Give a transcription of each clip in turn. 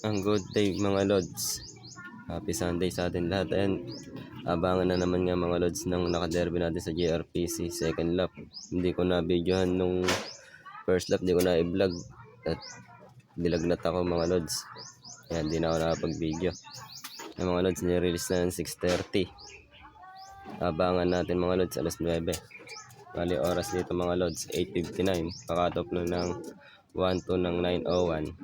Ang good day mga lods. Happy Sunday sa atin lahat. Ayan, abangan na naman nga mga lods ng nakaderby natin sa JRPC second lap. Hindi ko na videohan nung first lap, hindi ko na i-vlog at nilagnat ako mga lods. Ayan, hindi na ako nakapag-video. Ayan mga lods, nirelease na ng 6:30. Abangan natin mga lods, alas 9. Bali oras dito mga lods, 8:59. Pakatop na ng 1-2 ng 9:01.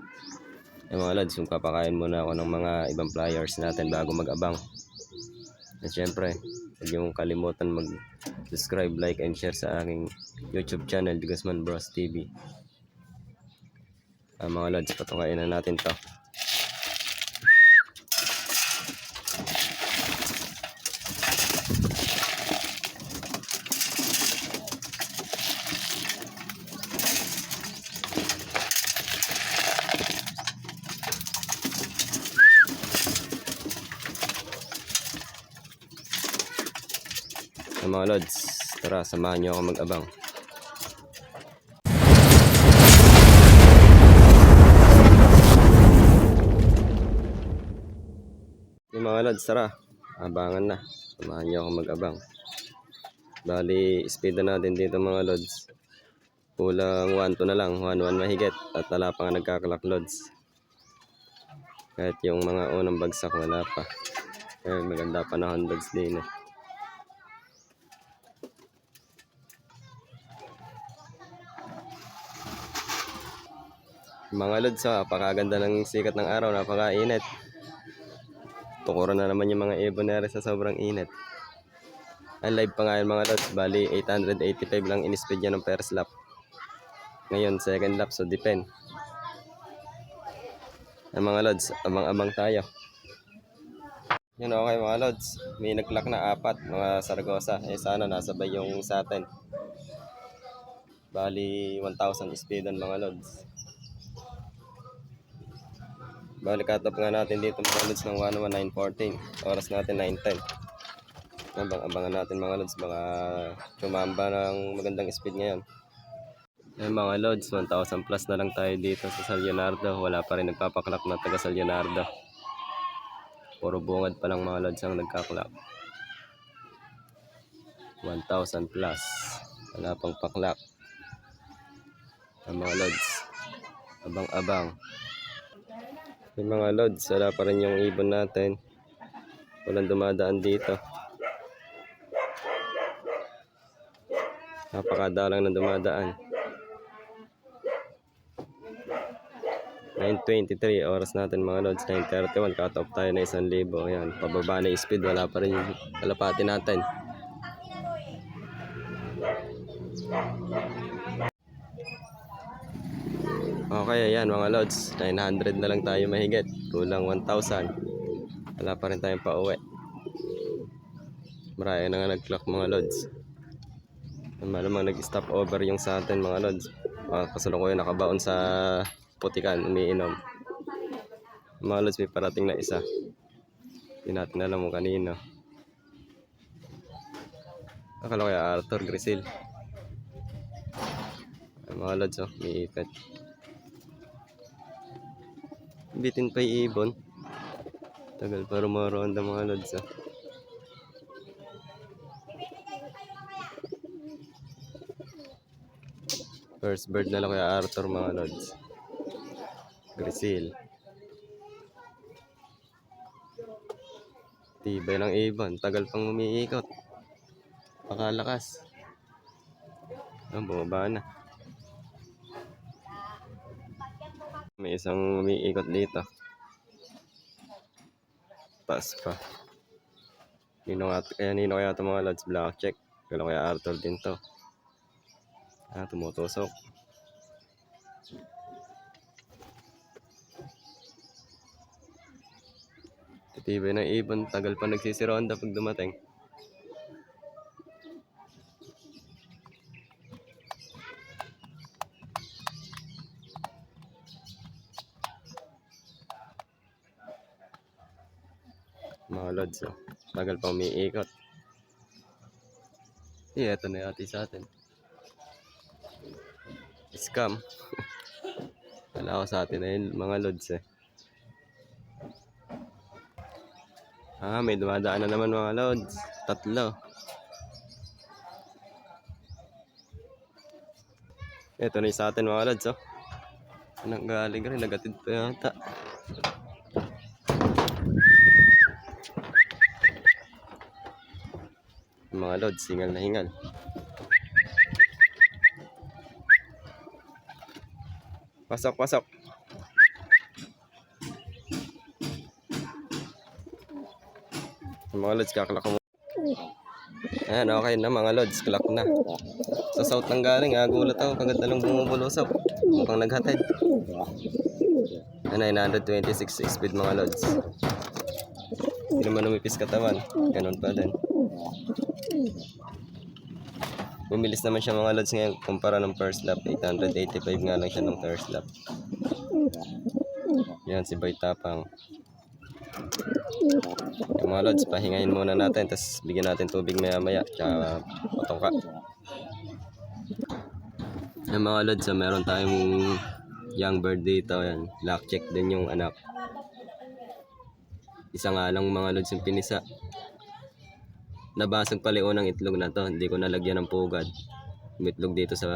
Yung mga lods, yung papakain muna ako ng mga ibang flyers natin bago mag-abang. At syempre, huwag yung kalimutan mag-subscribe, like, and share sa aking YouTube channel, Guzman Bros TV. Mga lods, patukain na natin to. Mga lods, tara, samahan nyo ako mag-abang. Mga lods, tara, abangan na. Samahan nyo ako mag-abang. Bali, speed na natin dito mga lods. Kulang 1-2 na lang, 1-1 mahigit. At wala pa nga nagkakalak lods. Kahit yung mga unang bagsak wala pa. Kaya maganda panahon lods din eh. Mga lods, napakaganda ng sikat ng araw, napakainit. Tukuran na naman yung mga ibonere sa sobrang init. Ang live pa nga yun mga lods, bali 885 lang in-speed niya ng first lap. Ngayon second lap, so depend. Mga lods, abang-abang tayo. Yun, okay mga lods, may nag-clock na 4 mga Saragosa. Sana nasabay yung sa atin. Bali 1,000 speed mga lods. Bali katop nga natin dito mga lods ng 11914. Oras natin 9:10. Abang-abangan natin mga lods, baka tumamba ng magandang speed ngayon. Mga lods, 1,000 plus na lang tayo dito sa San Leonardo. Wala pa rin nagpapaklak na taga San Leonardo. Puro bungad pa lang mga lods ang nagkaklak. 1,000 plus. Wala pang paklak. Mga lods, abang-abang. Yung mga lods, wala pa rin yung ibon natin. Walang dumadaan dito. Napakadalang na dumadaan. 9:23 oras natin mga lods. 9:31 cut off tayo na 1,000. Ayan, pababa na yung speed, wala pa rin yung kalapati natin. Okay, ayan mga lods, 900 na lang tayo mahigit, kulang 1,000. Wala pa rin tayong pauwi. Marami na nga nag-clock mga lods. Malamang nag-stop over yung sa atin mga lods. Kasalukuyan nakabaon sa putikan, umiinom. Mga lods, may parating na isa. Hindi natin alam mo kanino. Akala ko kaya Arthur Grisil. Mga lods, may ipet. Bitin pa yung ibon. Tagal pa rumaronda mga lods. First bird na lang kaya Arthur mga lods. Grisil. Tibay ng ibon. Tagal pang umiikot. Pakalakas. Bumaba na. May isang umiikot dito. Taas pa. Nino kaya ito mga lods, black check. Kaya Arthur din to. Tumutusok. Titibay ng ibon, tagal pa nagsisironda pag dumating. Mga lods, tagal pa umiikot. Eto na yati sa atin. Scam. Wala ko sa atin na yun mga lods . May dumadaan na naman mga lods. Tatlo. Ito na yung sa atin mga lods, oh. Anong galing rin, nagatid pa yata. Mga lods, hingal na hingal. Pasok, pasok. Mga lods, kaklak mo. Ayan, okay na mga lods, klak na. Sa south lang galing, gulat ako, kagad na lang bumubulusok. Mukhang naghatid. 926 speed mga lods. Hindi naman umipis katawan, ganun pa din. Bumilis naman siya mga lods ngayon kumpara ng first lap. 885 nga lang siya ng first lap. Yan si Boy Tapang. Yung mga lods, pahingayin muna natin, tapos bigyan natin tubig maya maya, tsaka patongka. Yung mga lods, meron tayong young bird dito. Yan, black check din yung anak. Isa nga lang mga lods yung pinisa. Nabasag pala yung unang itlog na to, hindi ko nalagyan ng pugad. Yung itlog dito sa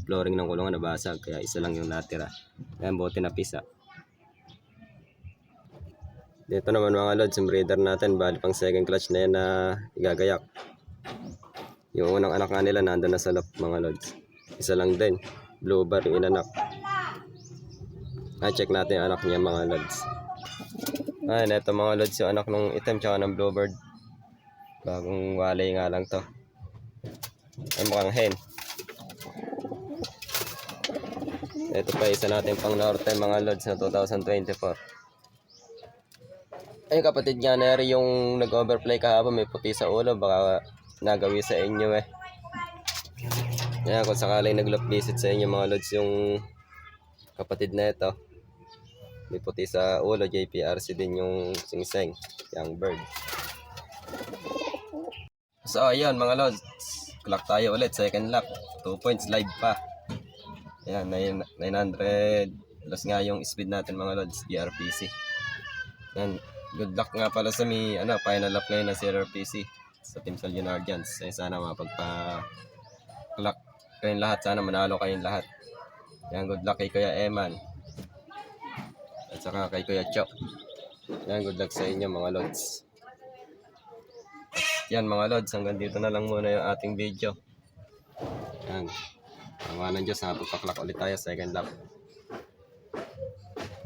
flooring ng kulungan nabasag, kaya isa lang yung natira. Ayan, bote na pisa. Dito naman mga lods, yung breeder natin, bali pang second clutch na yan na igagayak. Yung unang anak nga nila nandun na sa lap mga lods. Isa lang din, blue bar yung inanak. Check natin yung anak niya mga lods. Ayan, ito mga lods yung anak ng itim tsaka ng bluebird. Bagong walay nga lang to. Ay, mukhang hen. Ito pa isa natin pang norte mga lods na 2024. Ay, kapatid nga Neri yung nag-overplay kahapon, may puti sa ulo, baka nagawi sa inyo eh. Yan, kung sakaling nag-loop visit sa inyo mga lods yung kapatid na ito, may puti sa ulo, JPRC din yung singseng, young bird. So ayun mga lods, clock tayo ulit, second lap, 2 points live pa. Ayan, 900 plus nga yung speed natin mga lods, GRPC. Ayan, good luck nga pala sa final lap ngayon ng CRPC sa Team Salyonardians. Sana mapagpa-clock kayong lahat, sana manalo kayong lahat. Ayan, good luck kay Kuya Eman at saka kay Kuya Chok. Ayan, good luck sa inyo mga lods. Yan mga lods, hanggang dito na lang muna yung ating video. Yan. Ang ng Diyos, napagpaklak ulit tayo, second lap.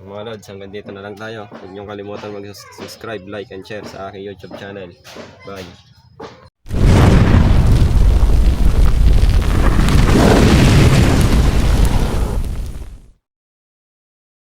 Mga lods, hanggang dito na lang tayo. Huwag niyong kalimutan mag-subscribe, like, and share sa aking YouTube channel. Bye!